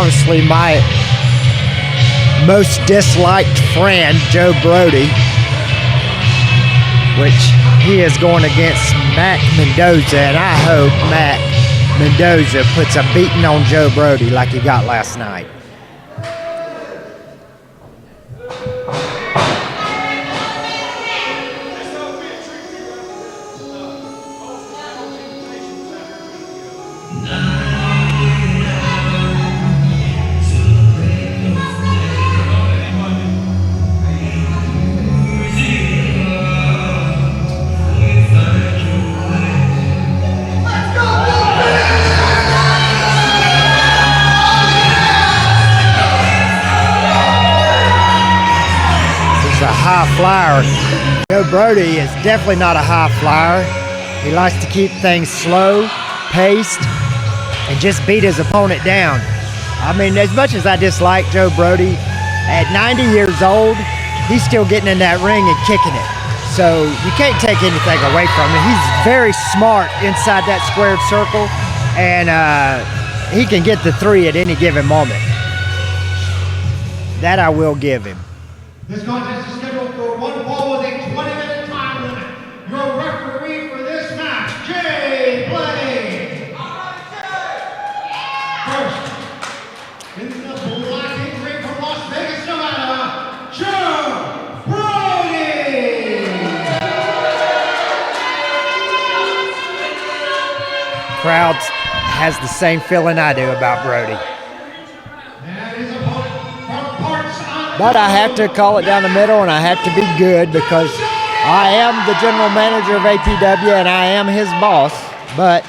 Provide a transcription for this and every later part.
honestly my most disliked friend, Joe Brody, which he is going against Mack Mendoza, and I hope Mack Mendoza puts a beating on Joe Brody like he got last night. High flyer. Joe Brody is definitely not a high flyer. He likes to keep things slow, paced, and just beat his opponent down. I mean, as much as I dislike Joe Brody, at 90 years old, he's still getting in that ring and kicking it. So you can't take anything away from him. He's very smart inside that squared circle, and he can get the 3 at any given moment. That I will give him. This contest is scheduled for one fall with a 20-minute time limit. Your referee for this match, Jay Blade. First, in the black and ring from Las Vegas, Nevada, Joe Brody. Crowd has the same feeling I do about Brody. But I have to call it down the middle, and I have to be good because I am the general manager of APW and I am his boss. But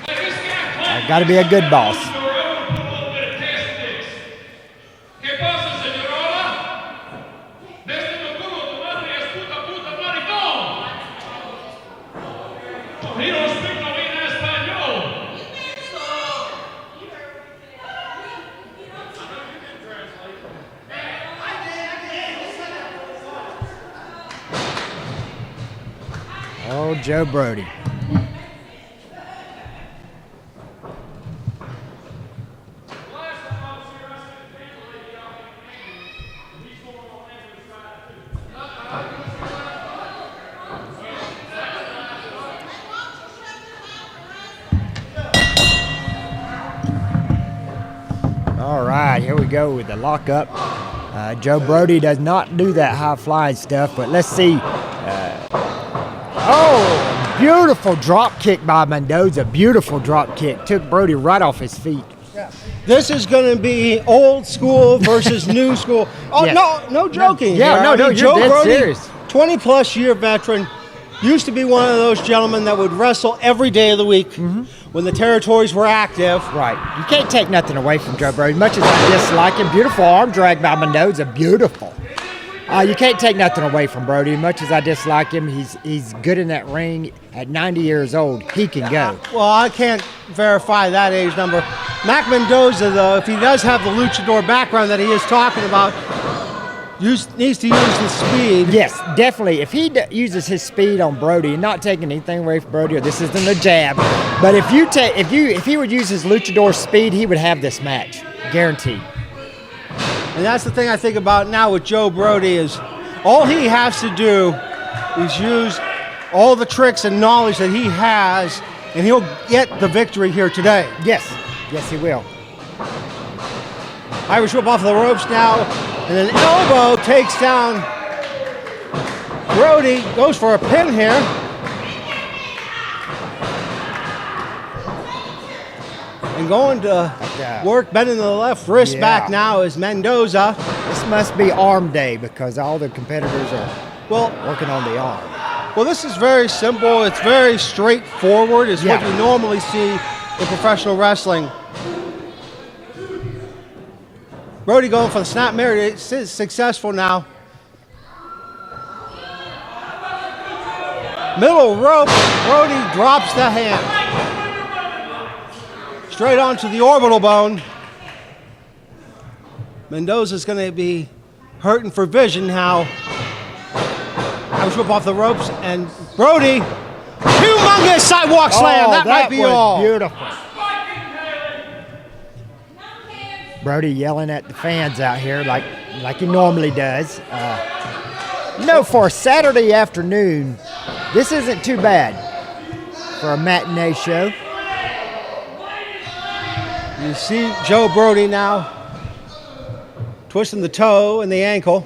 I've got to be a good boss. Oh, Joe Brody. All right, here we go with the lockup. Joe Brody does not do that high flying stuff, but let's see. Oh, beautiful drop kick by Mendoza. Beautiful drop kick. Took Brody right off his feet. Yeah. This is going to be old school versus new school. Oh, yeah. No joking. Yeah, here. no, you're Joe dead Brody, serious. 20-plus year veteran, used to be one of those gentlemen that would wrestle every day of the week when the territories were active. Right. You can't take nothing away from Joe Brody. Much as I dislike him, beautiful arm drag by Mendoza. Beautiful. You can't take nothing away from Brody. Much as I dislike him, he's good in that ring. At 90 years old, he can go. Well, I can't verify that age number. Mack Mendoza, though, if he does have the luchador background that he is talking about, needs to use the speed. Yes, definitely. If he uses his speed on Brody, and not taking anything away from Brody, or this isn't a jab, but if he would use his luchador speed, he would have this match, guaranteed. And that's the thing I think about now with Joe Brody is all he has to do is use all the tricks and knowledge that he has, and he'll get the victory here today. Yes, yes he will. Irish whip off the ropes now, and an elbow takes down Brody, goes for a pin here. And going to work, bending the left wrist back now is Mendoza. This must be arm day because all the competitors are working on the arm. Well, this is very simple. It's very straightforward. It's what you normally see in professional wrestling. Brody going for the snap mirror. It's successful now. Middle rope. Brody drops the hand. Straight onto the orbital bone. Mendoza's going to be hurting for vision now. Irish whip off the ropes, and Brody, humongous sidewalk slam. That might be all. Beautiful. Brody yelling at the fans out here like he normally does. For a Saturday afternoon, this isn't too bad for a matinee show. You see Joe Brody now twisting the toe and the ankle.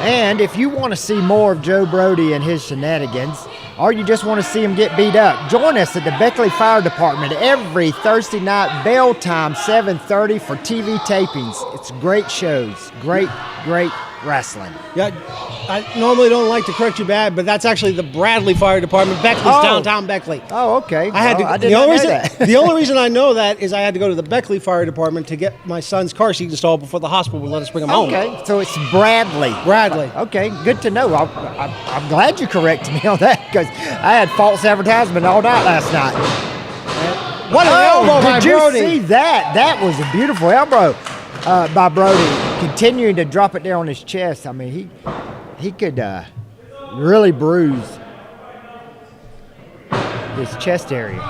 And if you want to see more of Joe Brody and his shenanigans, or you just want to see him get beat up, join us at the Beckley Fire Department every Thursday night, bell time, 7:30 for TV tapings. It's great shows, great wrestling. Yeah, I normally don't like to correct you bad, but that's actually the Bradley Fire Department, Beckley's downtown Beckley. Oh, okay. I had to. I did not know that. The only reason I know that is I had to go to the Beckley Fire Department to get my son's car seat installed before the hospital would let us bring him home. Okay, so it's Bradley. Bradley. Okay, good to know. I'm glad you corrected me on that because I had false advertisement all night last night. What an elbow by Brody. Did you see that? That was a beautiful elbow by Brody, continuing to drop it there on his chest. I mean, he could really bruise his chest area.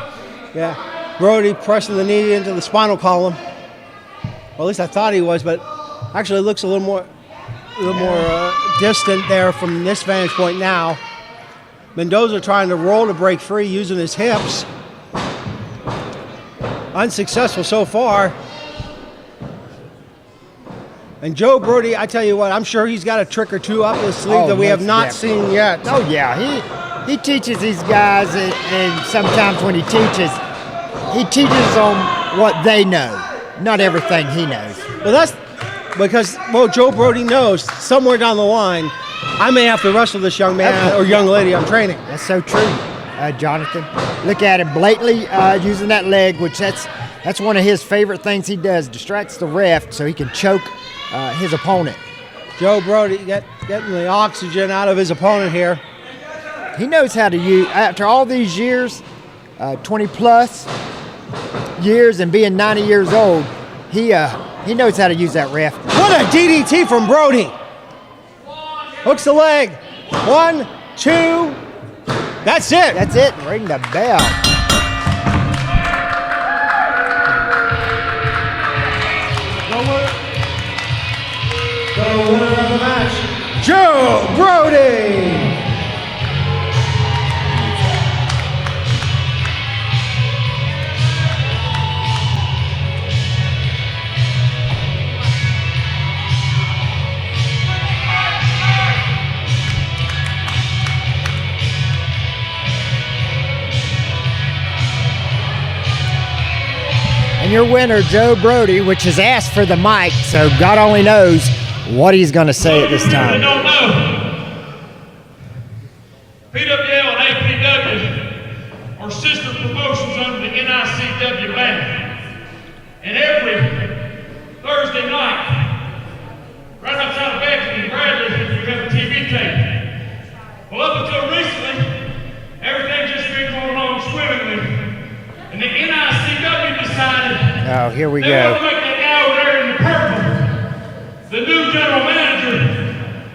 Yeah, Brody pressing the knee into the spinal column. Well, at least I thought he was, but actually it looks a little more distant there from this vantage point now. Mendoza trying to roll to break free using his hips. Unsuccessful so far. And Joe Brody, I tell you what, I'm sure he's got a trick or two up his sleeve that we have not seen yet. Oh, yeah. He teaches these guys, and sometimes when he teaches them what they know, not everything he knows. Well, that's because, Joe Brody knows somewhere down the line, I may have to wrestle this young man or young lady I'm training. That's so true, Jonathan. Look at him blatantly using that leg, which that's one of his favorite things he does, distracts the ref so he can choke his opponent. Joe Brody getting the oxygen out of his opponent here. He knows how to use, after all these years, 20 plus years and being 90 years old, he knows how to use that ref. What a DDT from Brody. Hooks the leg. 1, 2. That's it. That's it. Ring the bell. The winner of the match, Joe Brody. And your winner, Joe Brody, which has asked for the mic, so God only knows what he's going to say at this time. Don't know. PWL and APW are sister promotions under the NICW banner. And every Thursday night, right outside of Beckley and Bradley, we have a TV tape. Well, up until recently, everything just been going on swimmingly. And the NICW decided Oh, here we they want to go. make that guy over there in the purple the new general manager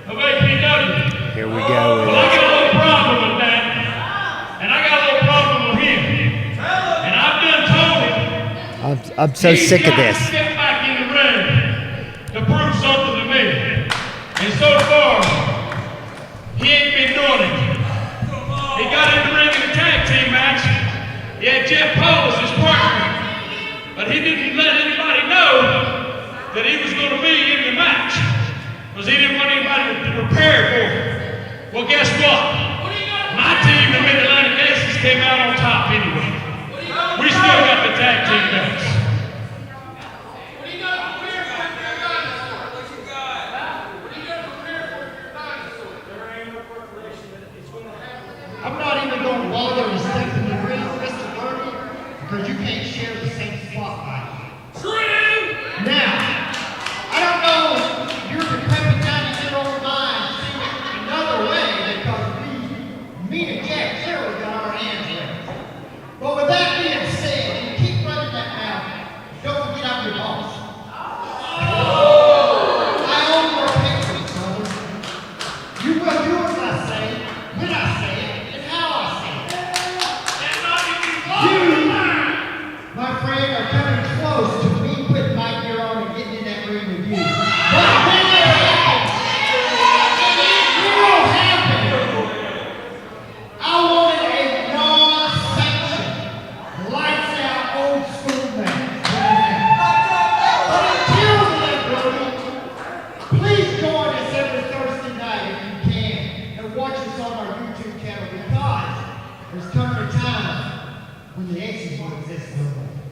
of APW. Here we go. Well, I got a little problem with that, and I got a little problem with him. And I've done told him I'm so sick of this. he's got to get back in the ring to prove something to me. And so far, he ain't been doing it. He got in the ring in a tag team match. He had Jeff Paul as his partner, but he didn't let anybody know that he was going to be in the match, because he didn't want anybody to prepare for it. Well, guess what? My team, the Mid-Atlantic Aces, came out on top anyway. We still got the tag team belts. I'm not even going to bother to step in the ring, Mr. Brody, because you can't share the same spotlight. Now, I don't know if your decrepit 90-year-old mind see it another way, because me and Jack clearly got our hands in. But with that being said, you keep running that mouth. Don't forget I'm your boss. I own your pictures, brother. You will do as I say, when I say it, and how I say it. You, my friend, are coming close to me putting my gear on and getting exist no more.